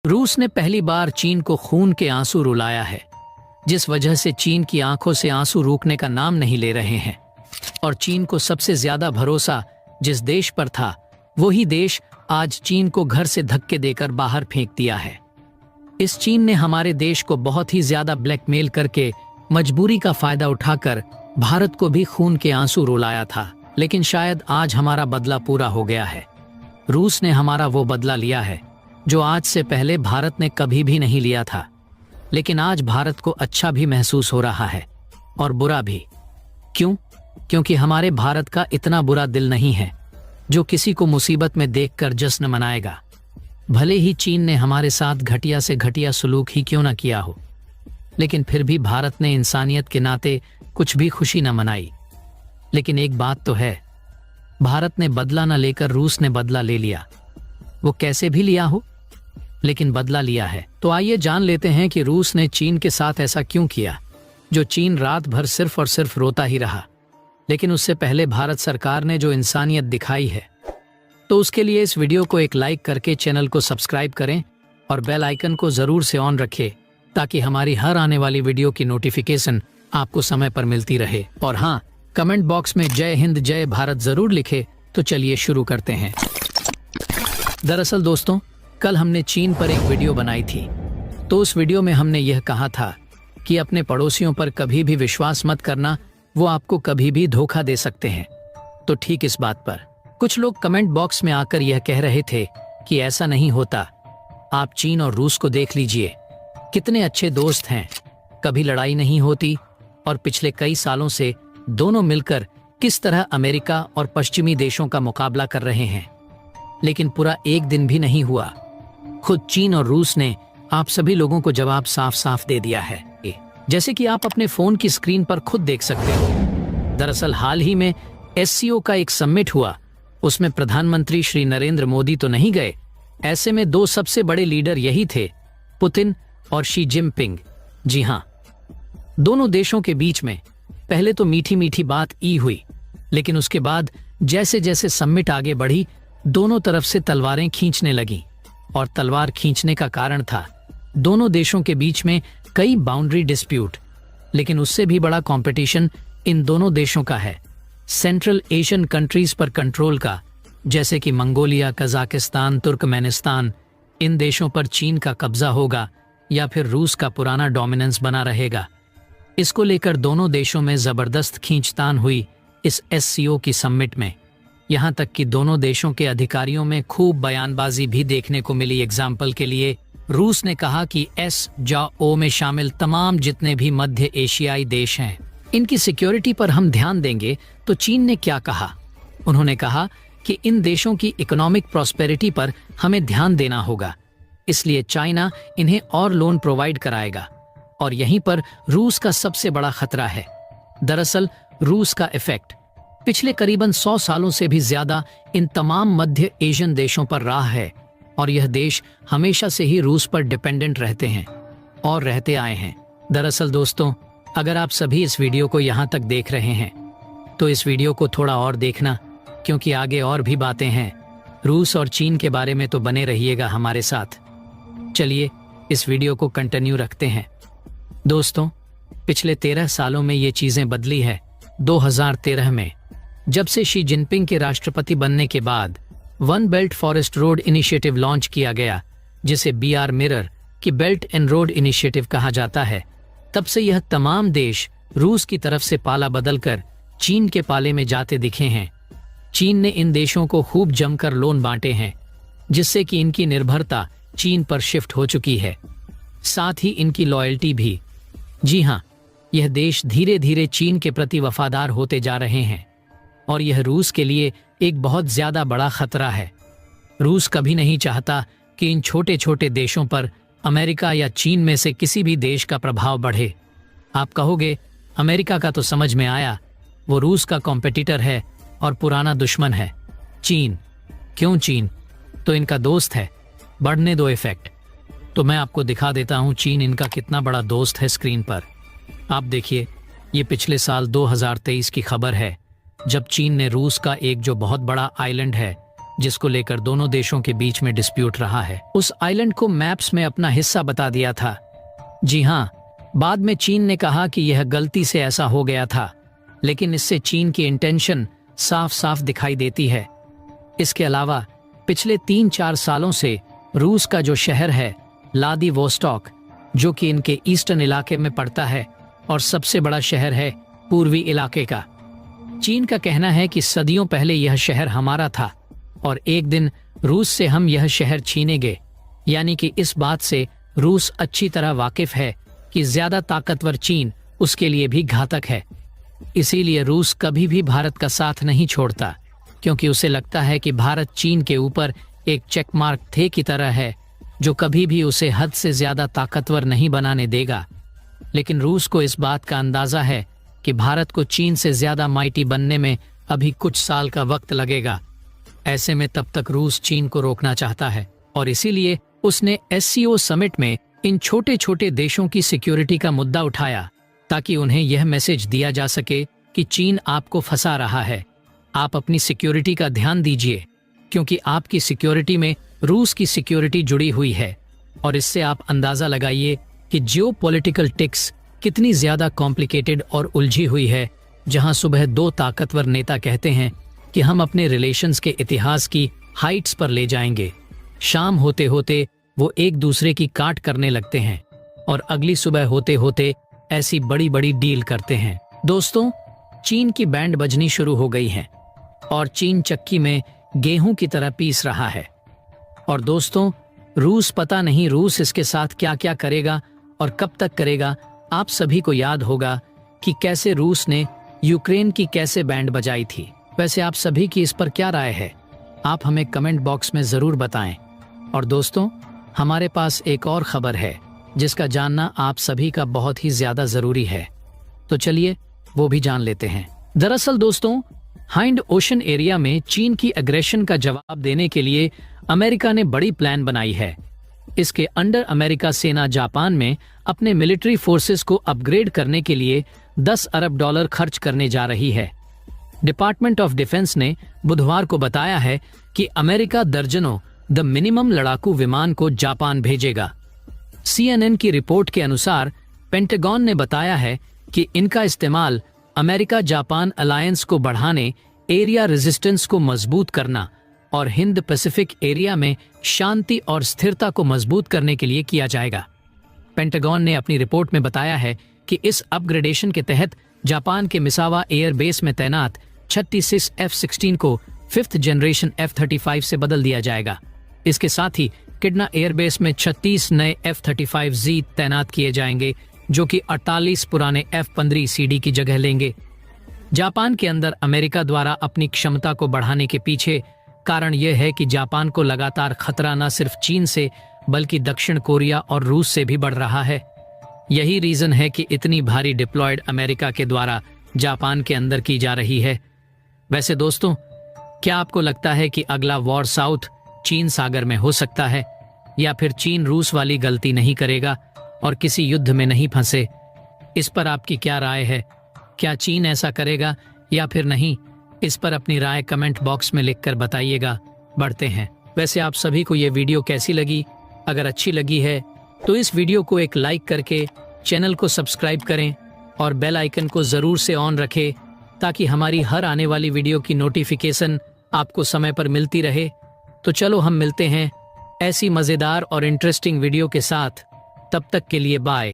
रूस ने पहली बार चीन को खून के आंसू रुलाया है, जिस वजह से चीन की आंखों से आंसू रुकने का नाम नहीं ले रहे हैं। और चीन को सबसे ज्यादा भरोसा जिस देश पर था, वही देश आज चीन को घर से धक्के देकर बाहर फेंक दिया है। इस चीन ने हमारे देश को बहुत ही ज्यादा ब्लैकमेल करके मजबूरी का फायदा उठाकर भारत को भी खून के आंसू रुलाया था, लेकिन शायद आज हमारा बदला पूरा हो गया है। रूस ने हमारा वो बदला लिया है जो आज से पहले भारत ने कभी भी नहीं लिया था। लेकिन आज भारत को अच्छा भी महसूस हो रहा है और बुरा भी। क्यों? क्योंकि हमारे भारत का इतना बुरा दिल नहीं है जो किसी को मुसीबत में देखकर जश्न मनाएगा, भले ही चीन ने हमारे साथ घटिया से घटिया सलूक ही क्यों न किया हो। लेकिन फिर भी भारत ने इंसानियत के नाते कुछ भी खुशी न मनाई। लेकिन एक बात तो है, भारत ने बदला न लेकर रूस ने बदला ले लिया। वो कैसे भी लिया हो, लेकिन बदला लिया है। तो आइए जान लेते हैं कि रूस ने चीन के साथ ऐसा क्यों किया, जो चीन रात भर सिर्फ और सिर्फ रोता ही रहा। लेकिन उससे पहले भारत सरकार ने जो इंसानियत दिखाई है, तो उसके लिए इस वीडियो को एक लाइक करके चैनल को सब्सक्राइब करें और बेल आइकन को जरूर से ऑन रखें, ताकि हमारी हर आने वाली वीडियो की नोटिफिकेशन आपको समय पर मिलती रहे। और हाँ, कमेंट बॉक्स में जय हिंद जय भारत जरूर लिखे। तो चलिए शुरू करते हैं। दरअसल दोस्तों, कल हमने चीन पर एक वीडियो बनाई थी। तो उस वीडियो में हमने यह कहा था कि अपने पड़ोसियों पर कभी भी विश्वास मत करना, वो आपको कभी भी धोखा दे सकते हैं। तो ठीक इस बात पर कुछ लोग कमेंट बॉक्स में आकर यह कह रहे थे कि ऐसा नहीं होता। आप चीन और रूस को देख लीजिए, कितने अच्छे दोस्त हैं, कभी लड़ाई नहीं होती, और पिछले कई सालों से दोनों मिलकर किस तरह अमेरिका और पश्चिमी देशों का मुकाबला कर रहे हैं। लेकिन पूरा एक दिन भी नहीं हुआ, खुद चीन और रूस ने आप सभी लोगों को जवाब साफ साफ दे दिया है, जैसे कि आप अपने फोन की स्क्रीन पर खुद देख सकते हो। दरअसल हाल ही में एससीओ का एक समिट हुआ, उसमें प्रधानमंत्री श्री नरेंद्र मोदी तो नहीं गए। ऐसे में दो सबसे बड़े लीडर यही थे, पुतिन और शी जिनपिंग। जी हाँ, दोनों देशों के बीच में पहले तो मीठी मीठी बात ई हुई, लेकिन उसके बाद जैसे जैसे समिट आगे बढ़ी, दोनों तरफ से तलवारें खींचने लगी। और तलवार खींचने का कारण था दोनों देशों के बीच में कई बाउंड्री डिस्प्यूट। लेकिन उससे भी बड़ा कंपटीशन इन दोनों देशों का है सेंट्रल एशियन कंट्रीज पर कंट्रोल का, जैसे कि मंगोलिया, कजाकिस्तान, तुर्कमेनिस्तान। इन देशों पर चीन का कब्जा होगा या फिर रूस का पुराना डोमिनेंस बना रहेगा। इसको लेकर दोनों देशों में जबरदस्त खींचतान हुई इस एससीओ की समिट में। यहाँ तक कि दोनों देशों के अधिकारियों में खूब बयानबाजी भी देखने को मिली। एग्जाम्पल के लिए रूस ने कहा कि एससीओ में शामिल तमाम जितने भी मध्य एशियाई देश हैं, इनकी सिक्योरिटी पर हम ध्यान देंगे। तो चीन ने क्या कहा? उन्होंने कहा कि इन देशों की इकोनॉमिक प्रॉस्पेरिटी पर हमें ध्यान देना होगा, इसलिए चाइना इन्हें और लोन प्रोवाइड कराएगा। और यहीं पर रूस का सबसे बड़ा खतरा है। दरअसल रूस का इफेक्ट पिछले करीबन 100 सालों से भी ज्यादा इन तमाम मध्य एशियन देशों पर रहा है, और यह देश हमेशा से ही रूस पर डिपेंडेंट रहते हैं और रहते आए हैं। दरअसल दोस्तों, अगर आप सभी इस वीडियो को यहाँ तक देख रहे हैं, तो इस वीडियो को थोड़ा और देखना, क्योंकि आगे और भी बातें हैं रूस और चीन के बारे में। तो बने रहिएगा हमारे साथ। चलिए इस वीडियो को कंटिन्यू रखते हैं। दोस्तों, पिछले 13 सालों में ये चीजें बदली है। 2013 में जब से शी जिनपिंग के राष्ट्रपति बनने के बाद one belt forest road initiative launch किया गया, जिसे BR मिरर की बेल्ट एंड रोड इनिशिएटिव कहा जाता है, तब से यह तमाम देश रूस की तरफ से पाला बदलकर चीन के पाले में जाते दिखे हैं। चीन ने इन देशों को खूब जमकर लोन बांटे हैं, जिससे कि इनकी निर्भरता चीन पर शिफ्ट हो चुकी है, साथ ही इनकी लॉयल्टी भी। जी हाँ, यह देश धीरे धीरे चीन के प्रति वफादार होते जा रहे हैं, और यह रूस के लिए एक बहुत ज्यादा बड़ा खतरा है। रूस कभी नहीं चाहता कि इन छोटे छोटे देशों पर अमेरिका या चीन में से किसी भी देश का प्रभाव बढ़े। आप कहोगे अमेरिका का तो समझ में आया, वो रूस का कॉम्पिटिटर है और पुराना दुश्मन है। चीन क्यों? चीन तो इनका दोस्त है। बढ़ने दो इफेक्ट। तो मैं आपको दिखा देता हूँ चीन इनका कितना बड़ा दोस्त है। स्क्रीन पर आप देखिए, ये पिछले साल 2023 की खबर है, जब चीन ने रूस का एक जो बहुत बड़ा आइलैंड है जिसको लेकर दोनों देशों के बीच में डिस्प्यूट रहा है। उस आइलैंड को मैप्स में अपना हिस्सा बता दिया था। जी हाँ, बाद में चीन ने कहा कि यह गलती से ऐसा हो गया था, लेकिन इससे चीन की इंटेंशन साफ साफ दिखाई देती है। इसके अलावा पिछले 3-4 सालों से रूस का जो शहर है व्लादिवोस्टॉक, जो कि इनके ईस्टर्न इलाके में पड़ता है और सबसे बड़ा शहर है पूर्वी इलाके का, चीन का कहना है कि सदियों पहले यह शहर हमारा था और एक दिन रूस से हम यह शहर छीनेंगे। यानी कि इस बात से रूस अच्छी तरह वाकिफ है कि ज्यादा ताकतवर चीन उसके लिए भी घातक है। इसीलिए रूस कभी भी भारत का साथ नहीं छोड़ता, क्योंकि उसे लगता है कि भारत चीन के ऊपर एक चेक मार्क थे की तरह है, जो कभी भी उसे हद से ज्यादा ताकतवर नहीं बनाने देगा। लेकिन रूस को इस बात का अंदाजा है कि भारत को चीन से ज्यादा माइटी बनने में अभी कुछ साल का वक्त लगेगा। ऐसे में तब तक रूस चीन को रोकना चाहता है और इसीलिए उसने SCO समिट में इन छोटे छोटे देशों की सिक्योरिटी का मुद्दा उठाया, ताकि उन्हें यह मैसेज दिया जा सके कि चीन आपको फंसा रहा है, आप अपनी सिक्योरिटी का ध्यान दीजिए, क्योंकि आपकी सिक्योरिटी में रूस की सिक्योरिटी जुड़ी हुई है। और इससे आप अंदाजा लगाइए कि जियोपॉलिटिकल टिक्स कितनी ज्यादा कॉम्प्लिकेटेड और उलझी हुई है, जहां सुबह 2 ताकतवर नेता कहते हैं कि हम अपने रिलेशंस के इतिहास की हाइट्स पर ले जाएंगे, शाम होते होते वो एक दूसरे की काट करने लगते हैं और अगली सुबह होते होते ऐसी बड़ी बड़ी डील करते हैं। दोस्तों, चीन की बैंड बजनी शुरू हो गई है और चीन चक्की में गेहूं की तरह पीस रहा है। और दोस्तों, रूस पता नहीं रूस इसके साथ क्या क्या करेगा और कब तक करेगा। आप सभी को याद होगा कि कैसे रूस ने यूक्रेन की कैसे बैंड बजाई थी। वैसे आप सभी की इस पर क्या राय है, आप हमें कमेंट बॉक्स में जरूर बताएं। और दोस्तों, हमारे पास एक और खबर है जिसका जानना आप सभी का बहुत ही ज्यादा जरूरी है, तो चलिए वो भी जान लेते हैं। दरअसल दोस्तों, हाइंड ओशन एरिया में चीन की एग्रेशन का जवाब देने के लिए अमेरिका ने बड़ी प्लान बनाई है। इसके अंडर अमेरिका सेना जापान में अपने मिलिट्री फोर्सेस को अपग्रेड करने के लिए $10 अरब खर्च करने जा रही है। डिपार्टमेंट ऑफ डिफेंस ने बुधवार को बताया है कि अमेरिका दर्जनों द मिनिमम लड़ाकू विमान को जापान भेजेगा। CNN की रिपोर्ट के अनुसार पेंटागन ने बताया है कि इनका इस्तेमाल अमेरिका जापान अलायंस को बढ़ाने, एरिया रेजिस्टेंस को मजबूत करना और हिंद पैसिफिक एरिया में शांति और स्थिरता को मजबूत करने के लिए किया जाएगा। पेंटागन ने अपनी रिपोर्ट में बताया है कि इस अपग्रेडेशन के तहत जापान के मिसावा एयरबेस में तैनात 36 F-16 को 5th जनरेशन F-35 से बदल दिया जाएगा। इसके साथ ही किडना एयरबेस में 36 नए F-35Z तैनात किए जाएंगे, जो कि 48 पुराने F-15CD की जगह लेंगे। जापान के अंदर अमेरिका द्वारा अपनी क्षमता को बढ़ाने के पीछे कारण यह है कि जापान को लगातार खतरा न सिर्फ चीन से बल्कि दक्षिण कोरिया और रूस से भी बढ़ रहा है। यही रीजन है कि इतनी भारी डिप्लॉयड अमेरिका के द्वारा जापान के अंदर की जा रही है। वैसे दोस्तों, क्या आपको लगता है कि अगला वॉर साउथ चीन सागर में हो सकता है, या फिर चीन रूस वाली गलती नहीं करेगा और किसी युद्ध में नहीं फंसे? इस पर आपकी क्या राय है? क्या चीन ऐसा करेगा या फिर नहीं? इस पर अपनी राय कमेंट बॉक्स में लिखकर बताइएगा। बढ़ते हैं। वैसे आप सभी को ये वीडियो कैसी लगी? अगर अच्छी लगी है तो इस वीडियो को एक लाइक करके चैनल को सब्सक्राइब करें और बेल आइकन को जरूर से ऑन रखें, ताकि हमारी हर आने वाली वीडियो की नोटिफिकेशन आपको समय पर मिलती रहे। तो चलो हम मिलते हैं ऐसी मजेदार और इंटरेस्टिंग वीडियो के साथ। तब तक के लिए बाय।